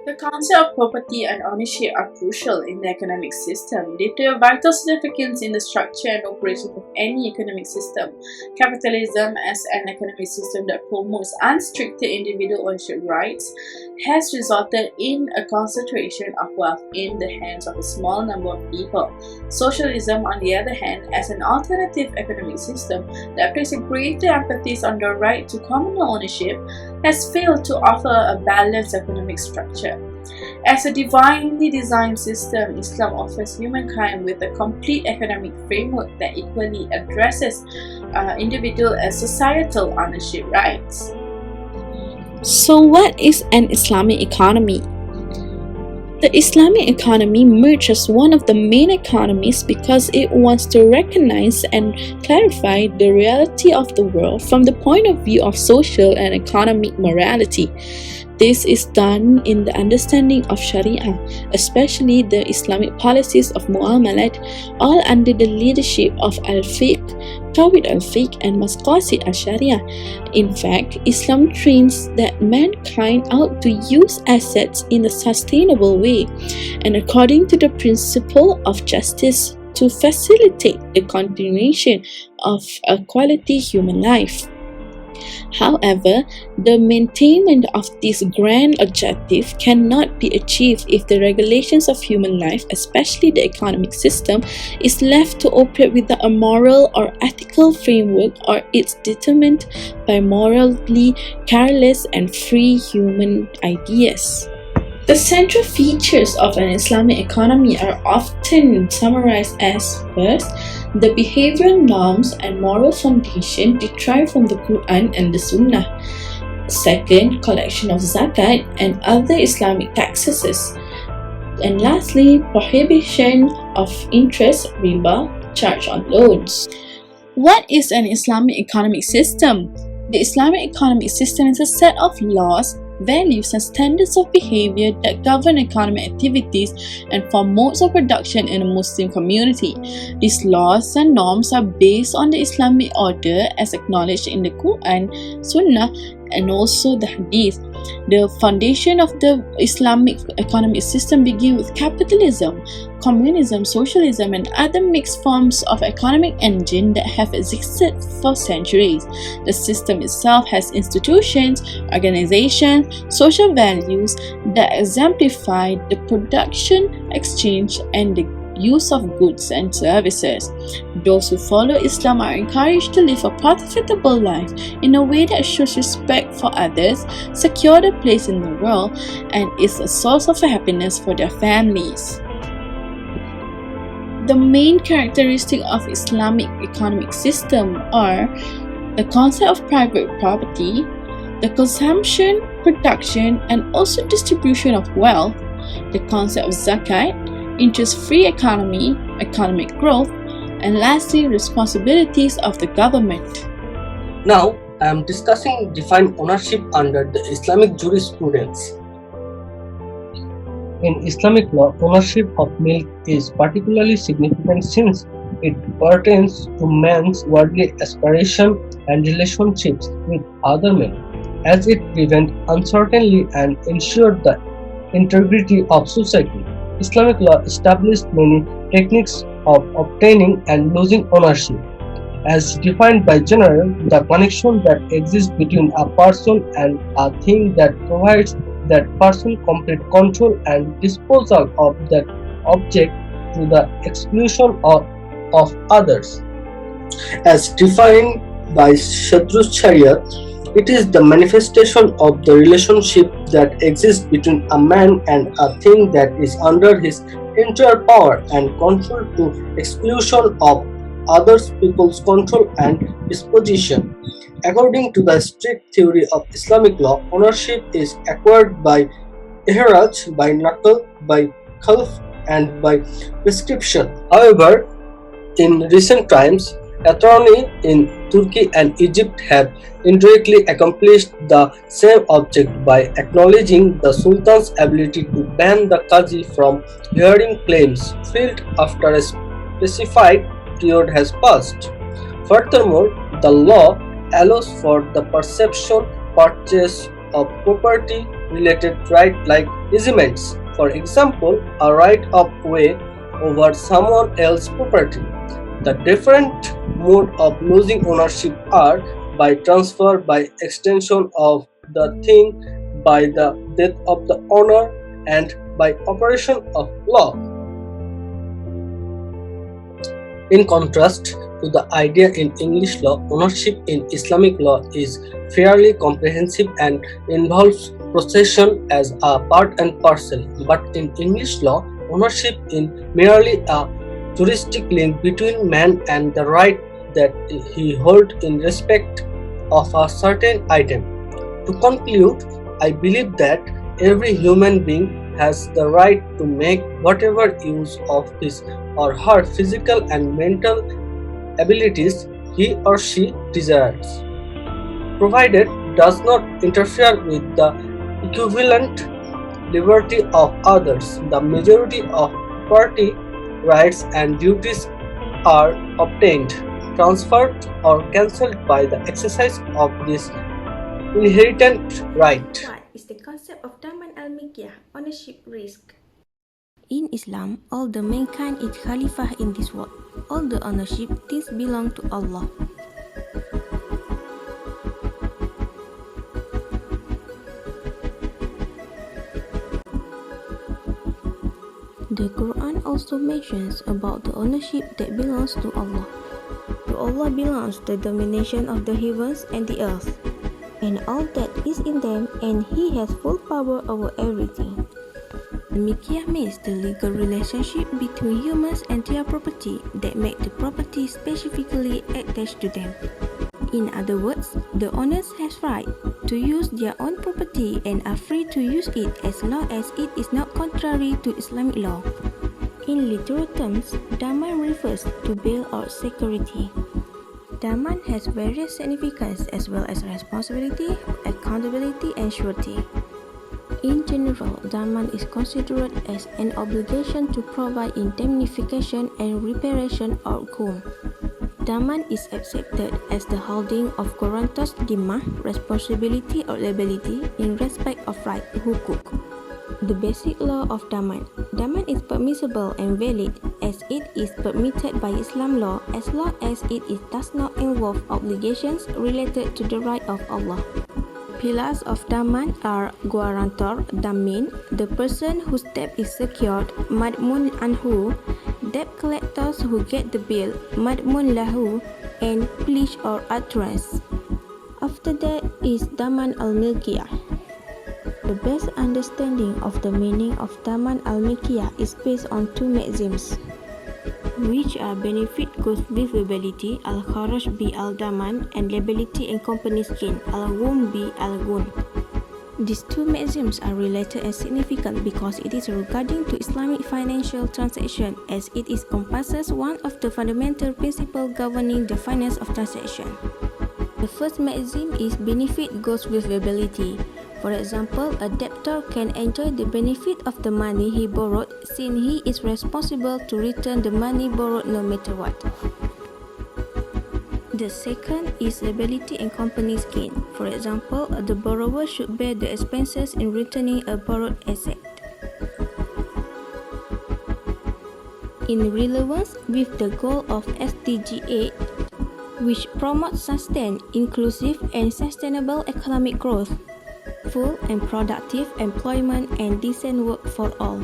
The concept of property and ownership are crucial in the economic system due to their vital significance in the structure and operation of any economic system. Capitalism, as an economic system that promotes unrestricted individual ownership rights, has resulted in a concentration of wealth in the hands of a small number of people. Socialism, on the other hand, as an alternative economic system that places a greater emphasis on the right to communal ownership, has failed to offer a balanced economic structure. As a divinely designed system, Islam offers humankind with a complete economic framework that equally addresses individual and societal ownership rights. So, what is an Islamic economy? The Islamic economy emerged as one of the main economies because it wants to recognize and clarify the reality of the world from the point of view of social and economic morality. This is done in the understanding of Sharia, especially the Islamic policies of Muamalat, all under the leadership of al-Fiqh, Tawhid al-Fiqh and Maqasid al-Sharia. In fact, Islam trains that mankind ought to use assets in a sustainable way and according to the principle of justice to facilitate the continuation of a quality human life. However, the maintainment of this grand objective cannot be achieved if the regulations of human life, especially the economic system, is left to operate without a moral or ethical framework or it's determined by morally careless and free human ideas. The central features of an Islamic economy are often summarized as: first, the behavioral norms and moral foundation derived from the Quran and the Sunnah; second, collection of zakat and other Islamic taxes; and lastly, prohibition of interest, riba, charge on loans. What is an Islamic economic system? The Islamic economic system is a set of laws, values and standards of behavior that govern economic activities and form modes of production in a Muslim community. These laws and norms are based on the Islamic order as acknowledged in the Quran, Sunnah and also the Hadith. The foundation of the Islamic economic system begins with capitalism, communism, socialism and other mixed forms of economic engine that have existed for centuries. The system itself has institutions, organizations, social values that exemplify the production, exchange and the use of goods and services. Those who follow Islam are encouraged to live a profitable life in a way that shows respect for others, secure their place in the world, and is a source of happiness for their families. The main characteristic of Islamic economic system are the concept of private property, the consumption, production, and also distribution of wealth, the concept of zakat, interest-free economy, economic growth, and lastly, responsibilities of the government. Now, I am discussing defined ownership under the Islamic jurisprudence. In Islamic law, ownership of milk is particularly significant since it pertains to man's worldly aspiration and relationships with other men, as it prevents uncertainty and ensures the integrity of society. Islamic law established many techniques of obtaining and losing ownership. As defined by general, the connection that exists between a person and a thing that provides that person complete control and disposal of that object to the exclusion of others. As defined by Shadrus Sharia, it is the manifestation of the relationship that exists between a man and a thing that is under his entire power and control to exclusion of other people's control and disposition. According to the strict theory of Islamic law, ownership is acquired by ihraj, by naql, by khalf and by prescription. However, in recent times, attorneys in Turkey and Egypt have indirectly accomplished the same object by acknowledging the Sultan's ability to ban the Qazi from hearing claims filed after a specified period has passed. Furthermore, the law allows for the perception, purchase of property, related right like easements. For example, a right of way over someone else's property. The different mode of losing ownership are by transfer, by extension of the thing, by the death of the owner, and by operation of law. In contrast to the idea in English law, ownership in Islamic law is fairly comprehensive and involves possession as a part and parcel. But in English law, ownership is merely a juristic link between man and the right that he holds in respect of a certain item. To conclude, I believe that every human being has the right to make whatever use of his or her physical and mental abilities he or she desires, provided does not interfere with the equivalent liberty of others. The majority of property rights and duties are obtained, transferred, or cancelled by the exercise of this inherent right. What is the concept of Daman al-Milkiyah, ownership risk? In Islam, all the mankind is Khalifah in this world. All the ownership things belong to Allah. The Quran also mentions about the ownership that belongs to Allah. To Allah belongs the domination of the heavens and the earth, and all that is in them, and He has full power over everything. Al-Milkiyah means the legal relationship between humans and their property that make the property specifically attached to them. In other words, the owners has right to use their own property and are free to use it as long as it is not contrary to Islamic law. In literal terms, Daman refers to bail or security. Daman has various significance as well as responsibility, accountability, and surety. In general, Daman is considered as an obligation to provide indemnification and reparation or goal. Daman is accepted as the holding of guarantor's dhimma, responsibility or liability in respect of right, hukuk. The basic law of Daman. Daman is permissible and valid as it is permitted by Islam law as long as does not involve obligations related to the right of Allah. Pillars of Daman are guarantor, damin, the person whose debt is secured, madmun anhu, debt collectors who get the bill, madmun lahu, and pledge or utterance. After that is Daman al-Milkiyah. The best understanding of the meaning of Daman al-Milkiyah is based on two maxims, which are benefit goes with liability, al-kharaj bi al-daman, and liability and company's gain, al-ghum bi al-ghun. These two maxims are related and significant because it is regarding to Islamic financial transaction as it encompasses one of the fundamental principles governing the finance of transaction. The first maxim is benefit goes with liability. For example, a debtor can enjoy the benefit of the money he borrowed since he is responsible to return the money borrowed no matter what. The second is liability and company's gain. For example, the borrower should bear the expenses in returning a borrowed asset. In relevance with the goal of SDG 8, which promotes sustained, inclusive, and sustainable economic growth, full and productive employment, and decent work for all.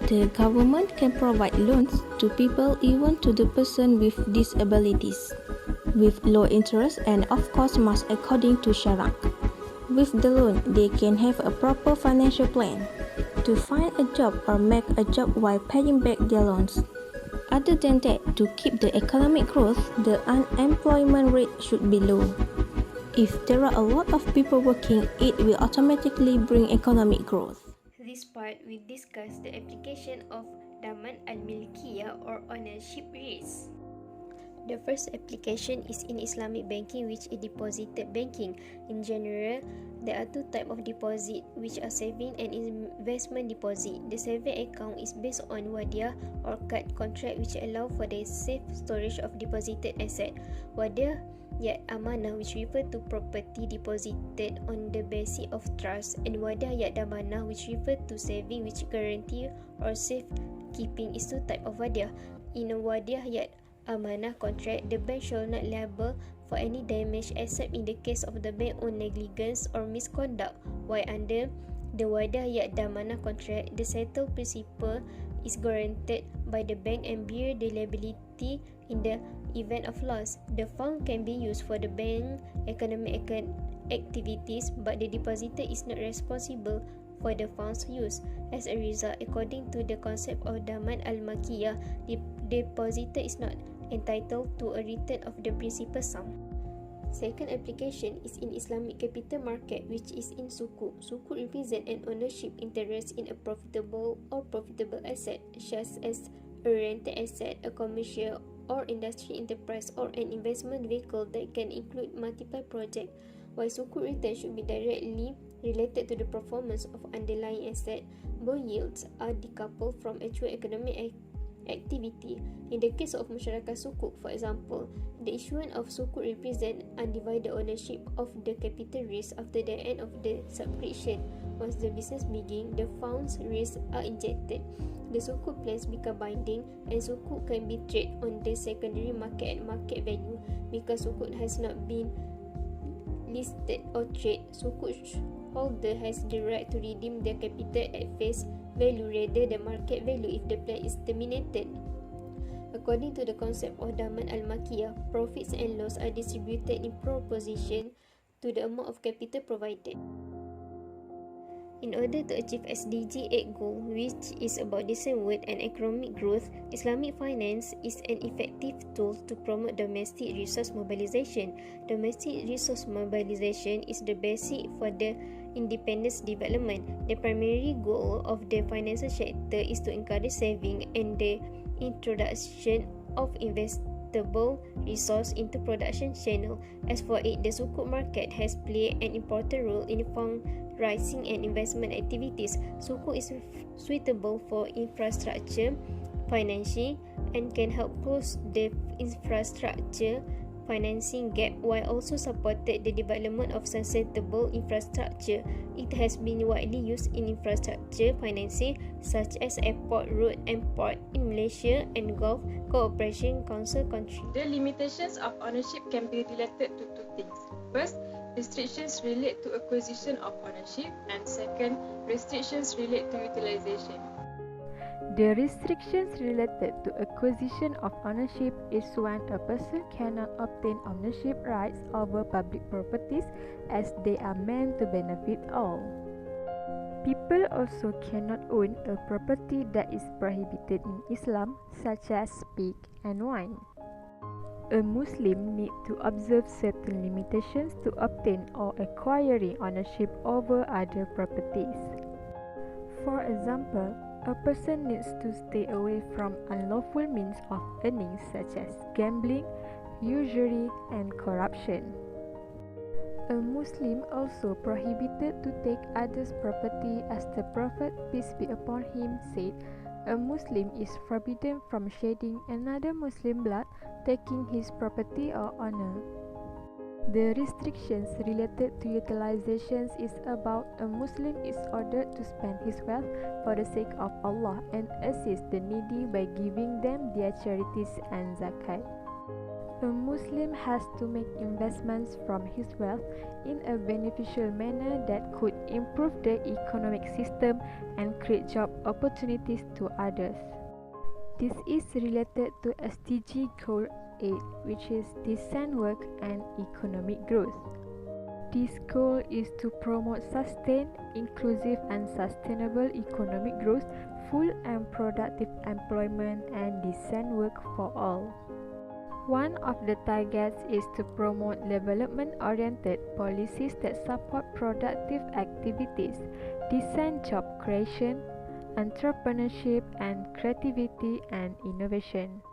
The government can provide loans to people, even to the person with disabilities, with low interest and of course must according to Sharia. With the loan, they can have a proper financial plan to find a job or make a job while paying back their loans. Other than that, to keep the economic growth, the unemployment rate should be low. If there are a lot of people working, it will automatically bring economic growth. This part we discuss the application of Daman al-Milkiyah or ownership risk. The first application is in Islamic banking, which is deposited banking. In general, there are two types of deposit, which are saving and investment deposit. The saving account is based on wadiah or card contract, which allow for the safe storage of deposited asset. Wadiah yat amanah, which refer to property deposited on the basis of trust, and wadah yat damanah, which refer to saving which guarantee or safekeeping is two type of wadah. In a wadah yat amanah contract, the bank shall not liable for any damage except in the case of the bank own negligence or misconduct, while under the wadah yat damanah contract, the settled principal is guaranteed by the bank and bear the liability in the event of loss. The fund can be used for the bank economic activities, but the depositor is not responsible for the fund's use. As a result, according to the concept of daman al-makiyah, the depositor is not entitled to a return of the principal sum. Second application is in Islamic capital market, which is in sukuk. Sukuk represent an ownership interest in a profitable asset, such as a rented asset, a commercial or industry enterprise, or an investment vehicle that can include multiple projects. While sukuk return should be directly related to the performance of underlying asset, both yields are decoupled from actual economic activity. In the case of masyarakat sukuk, for example, the issuance of sukuk represent undivided ownership of the capital risk after the end of the subscription. Once the business begins, the fund's risks are injected. The sukuk plans become binding, and sukuk can be traded on the secondary market at market value. Because sukuk has not been listed or traded, sukuk holder has the right to redeem their capital at face value rather than market value if the plan is terminated. According to the concept of daman al-makiyah, profits and loss are distributed in proportion to the amount of capital provided. In order to achieve SDG 8 goal, which is about decent work and economic growth, Islamic finance is an effective tool to promote domestic resource mobilization. Domestic resource mobilization is the basic for the independence development. The primary goal of the financial sector is to encourage saving and the introduction of investable resource into production channel. As for it, the sukuk market has played an important role in fundraising and investment activities. Sukuk is suitable for infrastructure financing and can help close the infrastructure financing gap while also supported the development of sustainable infrastructure. It has been widely used in infrastructure financing such as airport, road and port in Malaysia and Gulf Cooperation Council countries. The limitations of ownership can be related to two things. First, restrictions relate to acquisition of ownership, and second, restrictions relate to utilization. The restrictions related to acquisition of ownership is when a person cannot obtain ownership rights over public properties as they are meant to benefit all. People also cannot own a property that is prohibited in Islam, such as pig and wine. A Muslim needs to observe certain limitations to obtain or acquiring ownership over other properties. For example, a person needs to stay away from unlawful means of earning such as gambling, usury, and corruption. A Muslim also prohibited to take others' property, as the Prophet, peace be upon him, said, "A Muslim is forbidden from shedding another Muslim blood, taking his property or honor." The restrictions related to utilizations is about a Muslim is ordered to spend his wealth for the sake of Allah and assist the needy by giving them their charities and zakat. A Muslim has to make investments from his wealth in a beneficial manner that could improve the economic system and create job opportunities to others. This is related to SDG Goal 8, which is decent work and economic growth. This goal is to promote sustained, inclusive and sustainable economic growth, full and productive employment and decent work for all. One of the targets is to promote development-oriented policies that support productive activities, decent job creation, entrepreneurship and creativity and innovation.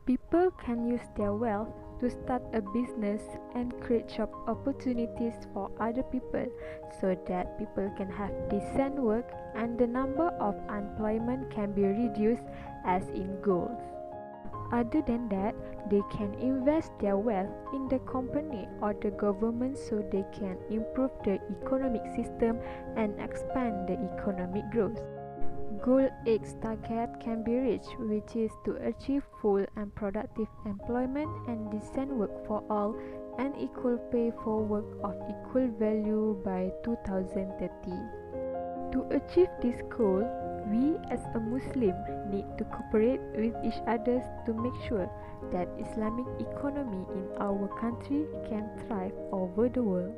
People can use their wealth to start a business and create job opportunities for other people so that people can have decent work and the number of unemployment can be reduced as in goals. Other than that, they can invest their wealth in the company or the government so they can improve the economic system and expand the economic growth. Goal X target can be reached, which is to achieve full and productive employment and decent work for all and equal pay for work of equal value by 2030. To achieve this goal, we as a Muslim need to cooperate with each other to make sure that Islamic economy in our country can thrive over the world.